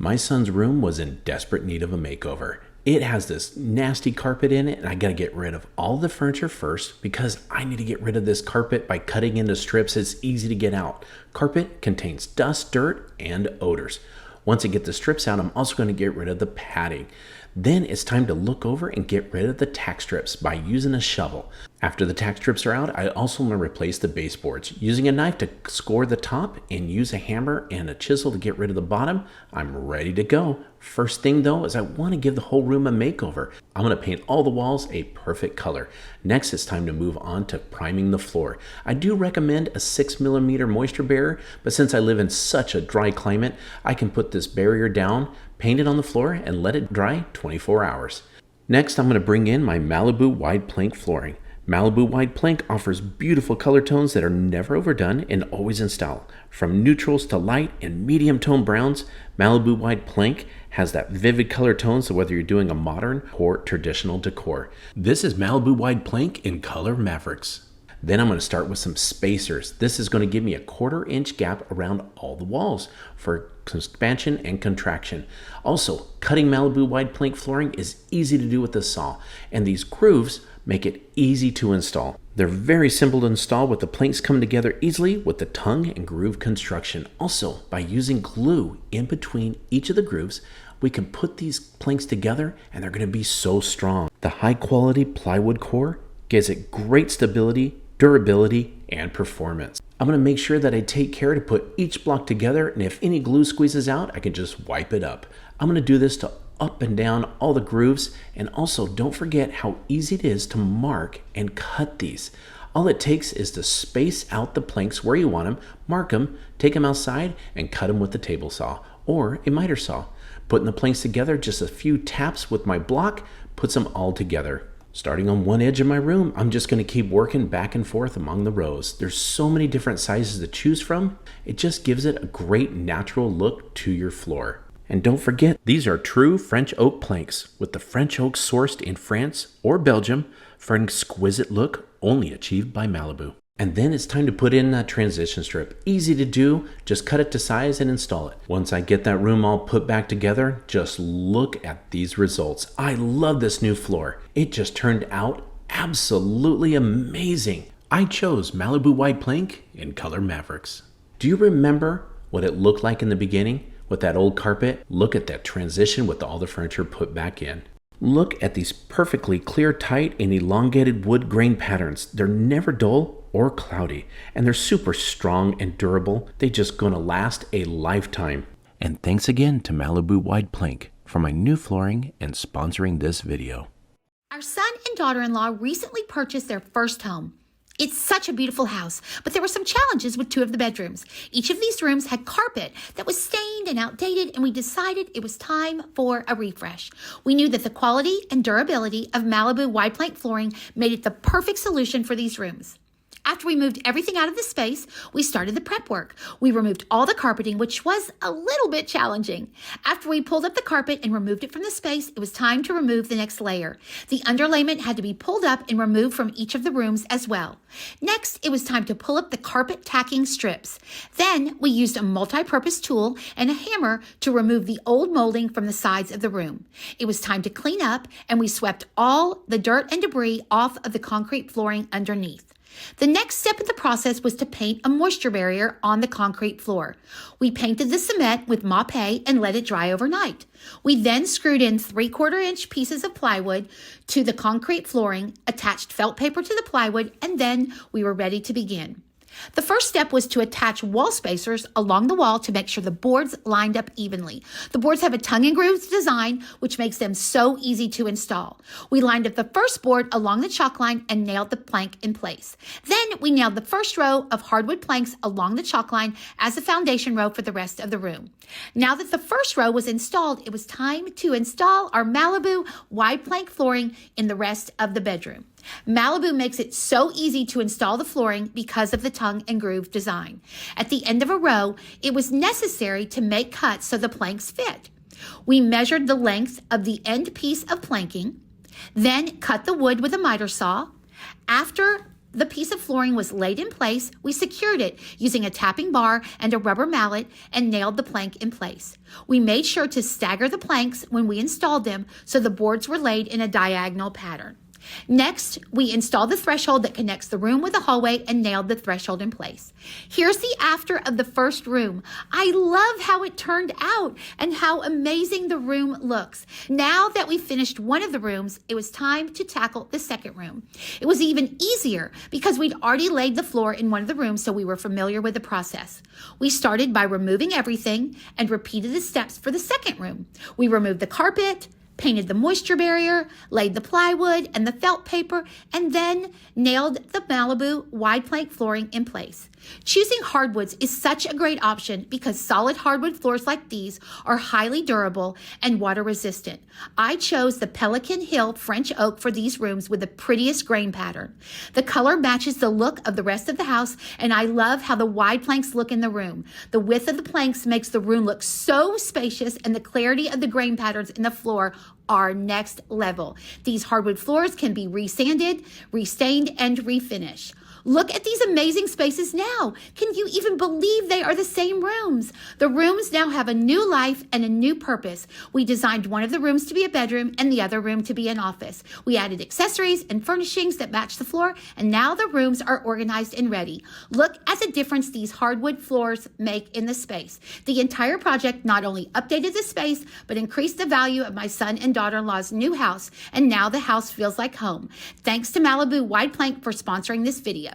My son's room was in desperate need of a makeover. It has this nasty carpet in it, and I gotta get rid of all the furniture first because I need to get rid of this carpet by cutting into strips. It's easy to get out. Carpet contains dust, dirt, and odors. Once I get the strips out, I'm also going to get rid of the padding. Then it's time to look over and get rid of the tack strips by using a shovel. After the tack strips are out, I also want to replace the baseboards. Using a knife to score the top and use a hammer and a chisel to get rid of the bottom, I'm ready to go. First thing though is I want to give the whole room a makeover. I'm going to paint all the walls a perfect color. Next it's time to move on to priming the floor. I do recommend a 6mm moisture barrier, but since I live in such a dry climate, I can put this barrier down, paint it on the floor, and let it dry 24 hours. Next, I'm going to bring in my Malibu wide plank flooring. Malibu wide plank offers beautiful color tones that are never overdone and always in style. From neutrals to light and medium tone browns, Malibu wide plank has that vivid color tones, so whether you're doing a modern or traditional decor. This is Malibu wide plank in color Mavericks. Then I'm going to start with some spacers. This is going to give me a 1/4 inch gap around all the walls for expansion and contraction. Also, cutting Malibu wide plank flooring is easy to do with a saw, and these grooves make it easy to install. They're very simple to install with the planks coming together easily with the tongue and groove construction. Also, by using glue in between each of the grooves, we can put these planks together and they're going to be so strong. The high quality plywood core gives it great stability, durability, and performance. I'm going to make sure that I take care to put each block together, and if any glue squeezes out, I can just wipe it up. I'm going to do this to up and down all the grooves, and also don't forget how easy it is to mark and cut these. All it takes is to space out the planks where you want them, mark them, take them outside, and cut them with the table saw or a miter saw. Putting the planks together, just a few taps with my block puts them all together. Starting on one edge of my room, I'm just going to keep working back and forth among the rows. There's so many different sizes to choose from. It just gives it a great natural look to your floor. And don't forget, these are true French oak planks with the French oak sourced in France or Belgium for an exquisite look only achieved by Malibu. And then it's time to put in that transition strip. Easy to do, just cut it to size and install it. Once I get that room all put back together, just look at these results. I love this new floor. It just turned out absolutely amazing. I chose Malibu wide plank in color Mavericks. Do you remember what it looked like in the beginning with that old carpet? Look at that transition with all the furniture put back in. Look at these perfectly clear, tight, and elongated wood grain patterns. They're never dull or cloudy, and they're super strong and durable. They're just gonna last a lifetime. And thanks again to Malibu Wide Plank for my new flooring and sponsoring this video. Our son and daughter-in-law recently purchased their first home. It's such a beautiful house, but there were some challenges with 2 of the bedrooms. Each of these rooms had carpet that was stained and outdated, and we decided it was time for a refresh. We knew that the quality and durability of Malibu wide plank flooring made it the perfect solution for these rooms. After we moved everything out of the space, we started the prep work. We removed all the carpeting, which was a little bit challenging. After we pulled up the carpet and removed it from the space, it was time to remove the next layer. The underlayment had to be pulled up and removed from each of the rooms as well. Next, it was time to pull up the carpet tacking strips. Then we used a multi-purpose tool and a hammer to remove the old molding from the sides of the room. It was time to clean up, and we swept all the dirt and debris off of the concrete flooring underneath. The next step in the process was to paint a moisture barrier on the concrete floor. We painted the cement with Mop-A and let it dry overnight. We then screwed in 3/4 inch pieces of plywood to the concrete flooring, attached felt paper to the plywood, and then we were ready to begin. The first step was to attach wall spacers along the wall to make sure the boards lined up evenly. The boards have a tongue and groove design, which makes them so easy to install. We lined up the first board along the chalk line and nailed the plank in place. Then we nailed the first row of hardwood planks along the chalk line as a foundation row for the rest of the room. Now that the first row was installed, it was time to install our Malibu wide plank flooring in the rest of the bedroom. Malibu makes it so easy to install the flooring because of the tongue and groove design. At the end of a row, it was necessary to make cuts so the planks fit. We measured the length of the end piece of planking, then cut the wood with a miter saw. After the piece of flooring was laid in place, we secured it using a tapping bar and a rubber mallet and nailed the plank in place. We made sure to stagger the planks when we installed them so the boards were laid in a diagonal pattern. Next, we installed the threshold that connects the room with the hallway and nailed the threshold in place. Here's the after of the first room. I love how it turned out and how amazing the room looks. Now that we finished one of the rooms, it was time to tackle the second room. It was even easier because we'd already laid the floor in one of the rooms, so we were familiar with the process. We started by removing everything and repeated the steps for the second room. We removed the carpet, painted the moisture barrier, laid the plywood and the felt paper, and then nailed the Malibu wide plank flooring in place. Choosing hardwoods is such a great option because solid hardwood floors like these are highly durable and water resistant. I chose the Pelican Hill French oak for these rooms with the prettiest grain pattern. The color matches the look of the rest of the house, and I love how the wide planks look in the room. The width of the planks makes the room look so spacious, and the clarity of the grain patterns in the floor are next level. These hardwood floors can be resanded, restained, and refinished. Look at these amazing spaces now. Can you even believe they are the same rooms? The rooms now have a new life and a new purpose. We designed one of the rooms to be a bedroom and the other room to be an office. We added accessories and furnishings that match the floor, and now the rooms are organized and ready. Look at the difference these hardwood floors make in the space. The entire project not only updated the space, but increased the value of my son and daughter-in-law's new house, and now the house feels like home. Thanks to Malibu Wide Plank for sponsoring this video.